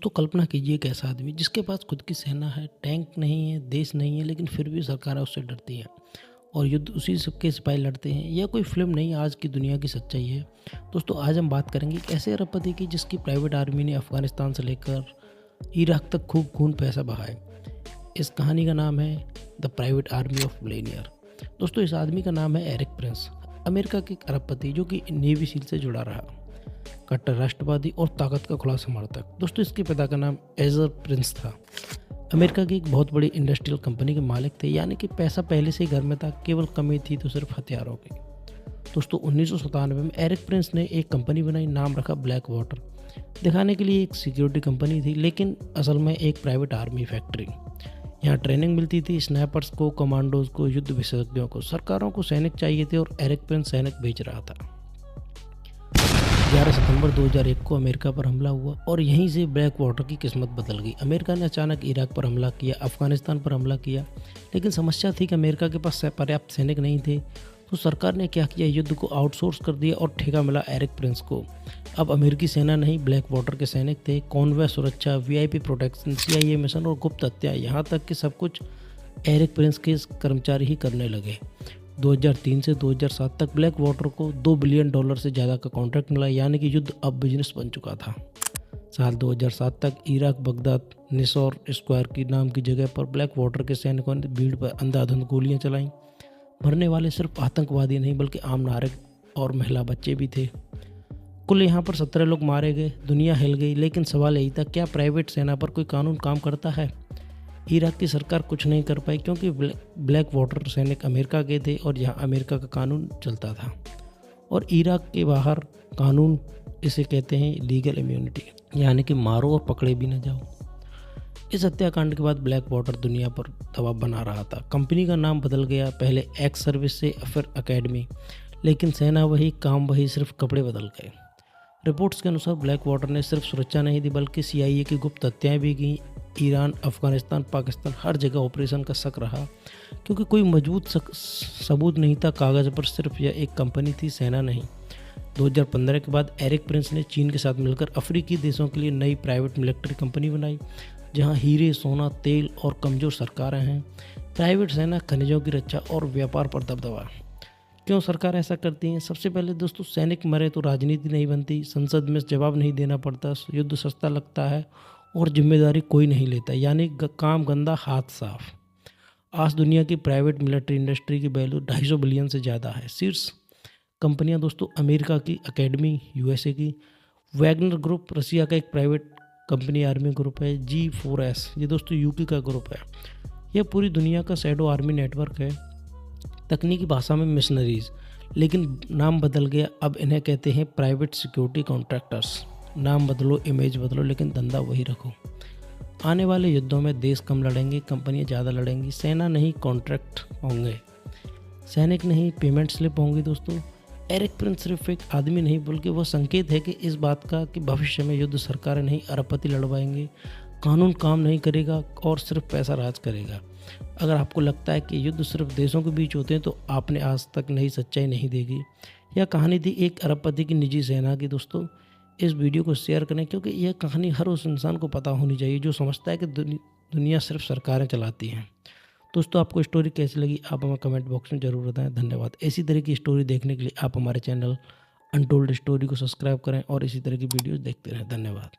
दोस्तों कल्पना कीजिए एक ऐसा आदमी जिसके पास खुद की सेना है, टैंक नहीं है, देश नहीं है, लेकिन फिर भी सरकारें उससे डरती हैं और युद्ध उसी सबके सिपाही लड़ते हैं। यह कोई फिल्म नहीं, आज की दुनिया की सच्चाई है। दोस्तों आज हम बात करेंगे एक ऐसे अरबपति की जिसकी प्राइवेट आर्मी ने अफगानिस्तान से लेकर इराक तक खूब खून पैसा बहाए। इस कहानी का नाम है the private army of billionaire. दोस्तों इस आदमी का नाम है एरिक प्रिंस, अमेरिका के एक अरबपति जो कि नेवी सील से जुड़ा रहा, कट्टर राष्ट्रवादी और ताकत का खुला समर्थक। दोस्तों इसके पिता का नाम एजर प्रिंस था। अमेरिका की एक बहुत बड़ी इंडस्ट्रियल कंपनी के मालिक थे, यानी कि पैसा पहले से ही घर में था, केवल कमी थी तो सिर्फ हथियारों की। दोस्तों 1997 में एरिक प्रिंस ने एक कंपनी बनाई, नाम रखा ब्लैक वाटर। दिखाने के लिए एक सिक्योरिटी कंपनी थी, लेकिन असल में एक प्राइवेट आर्मी फैक्ट्री। यहाँ ट्रेनिंग मिलती थी स्नैपर्स को, कमांडोज को, युद्ध विशेषज्ञों को। सरकारों को सैनिक चाहिए थे और एरिक प्रिंस सैनिक बेच रहा था। 11 सितंबर 2001 को अमेरिका पर हमला हुआ और यहीं से ब्लैक वाटर की किस्मत बदल गई। अमेरिका ने अचानक इराक पर हमला किया, अफगानिस्तान पर हमला किया, लेकिन समस्या थी कि अमेरिका के पास पर्याप्त सैनिक नहीं थे। तो सरकार ने क्या किया, युद्ध को आउटसोर्स कर दिया और ठेका मिला एरिक प्रिंस को। अब अमेरिकी सेना नहीं, ब्लैक वाटर के सैनिक थे। कॉन्वॉय सुरक्षा, वीआईपी प्रोटेक्शन, CIA मिशन और गुप्त हत्या, यहाँ तक कि सब कुछ एरिक प्रिंस के कर्मचारी ही करने लगे। 2003 से 2007 तक ब्लैक वाटर को $2 बिलियन से ज़्यादा का कॉन्ट्रैक्ट मिला, यानी कि युद्ध अब बिजनेस बन चुका था। साल 2007 तक इराक बगदाद निसौर स्क्वायर की नाम की जगह पर ब्लैक वाटर के सैनिकों ने भीड़ पर अंधाधुंध गोलियां चलाईं। मरने वाले सिर्फ आतंकवादी नहीं बल्कि आम नागरिक और महिला बच्चे भी थे। कुल यहाँ पर 17 लोग मारे गए। दुनिया हिल गई, लेकिन सवाल यही था, क्या प्राइवेट सेना पर कोई कानून काम करता है? इराक की सरकार कुछ नहीं कर पाई क्योंकि ब्लैक वाटर सैनिक अमेरिका के थे और यहाँ अमेरिका का कानून चलता था। और इराक के बाहर कानून, इसे कहते हैं लीगल इम्यूनिटी, यानी कि मारो और पकड़े भी न जाओ। इस हत्याकांड के बाद ब्लैक वाटर दुनिया पर दबाव बना रहा था। कंपनी का नाम बदल गया, पहले एक्स सर्विस से फिर अकेडमी, लेकिन सेना वही, काम वही, सिर्फ कपड़े बदल गए। रिपोर्ट्स के अनुसार ब्लैक वाटर ने सिर्फ सुरक्षा नहीं दी बल्कि CIA की गुप्त हत्याएं भी की। ईरान, अफगानिस्तान, पाकिस्तान, हर जगह ऑपरेशन का शक रहा क्योंकि कोई मजबूत सबूत नहीं था। कागज़ पर सिर्फ यह एक कंपनी थी, सेना नहीं। 2015 के बाद एरिक प्रिंस ने चीन के साथ मिलकर अफ्रीकी देशों के लिए नई प्राइवेट मिलिट्री कंपनी बनाई, जहां हीरे, सोना, तेल और कमज़ोर सरकारें हैं। प्राइवेट सेना, खनिजों की रक्षा और व्यापार पर दबदबा। क्यों सरकार ऐसा करती हैं? सबसे पहले दोस्तों, सैनिक मरे तो राजनीति नहीं बनती, संसद में जवाब नहीं देना पड़ता, युद्ध सस्ता लगता है और जिम्मेदारी कोई नहीं लेता, यानी काम गंदा, हाथ साफ। आज दुनिया की प्राइवेट मिलिट्री इंडस्ट्री की वैल्यू 250 बिलियन से ज़्यादा है। शीर्ष कंपनियां दोस्तों, अमेरिका की अकेडमी, USA की वैगनर ग्रुप, रसिया का एक प्राइवेट कंपनी आर्मी ग्रुप है, G4S, ये दोस्तों UK का ग्रुप है। यह पूरी दुनिया का शैडो आर्मी नेटवर्क है। तकनीकी भाषा में मिशनरीज, लेकिन नाम बदल गया, अब इन्हें कहते हैं प्राइवेट सिक्योरिटी कॉन्ट्रैक्टर्स। नाम बदलो, इमेज बदलो, लेकिन धंधा वही रखो। आने वाले युद्धों में देश कम लड़ेंगे, कंपनियां ज़्यादा लड़ेंगी। सेना नहीं, कॉन्ट्रैक्ट होंगे। सैनिक नहीं, पेमेंट स्लिप होंगी। दोस्तों एरिक प्रिंस सिर्फ एक आदमी नहीं बल्कि वह संकेत है कि इस बात का कि भविष्य में युद्ध सरकारें नहीं, अरबपति लड़वाएंगे। कानून काम नहीं करेगा और सिर्फ पैसा राज करेगा। अगर आपको लगता है कि युद्ध सिर्फ देशों के बीच होते हैं तो आपने आज तक नई सच्चाई नहीं देखी। यह कहानी थी एक अरबपति की निजी सेना की। दोस्तों इस वीडियो को शेयर करें क्योंकि यह कहानी हर उस इंसान को पता होनी चाहिए जो समझता है कि दुनिया सिर्फ सरकारें चलाती हैं। दोस्तों आपको स्टोरी कैसी लगी आप हमें कमेंट बॉक्स में ज़रूर बताएं। धन्यवाद। इसी तरह की स्टोरी देखने के लिए आप हमारे चैनल अनटोल्ड स्टोरी को सब्सक्राइब करें और इसी तरह की वीडियोज़ देखते रहें। धन्यवाद।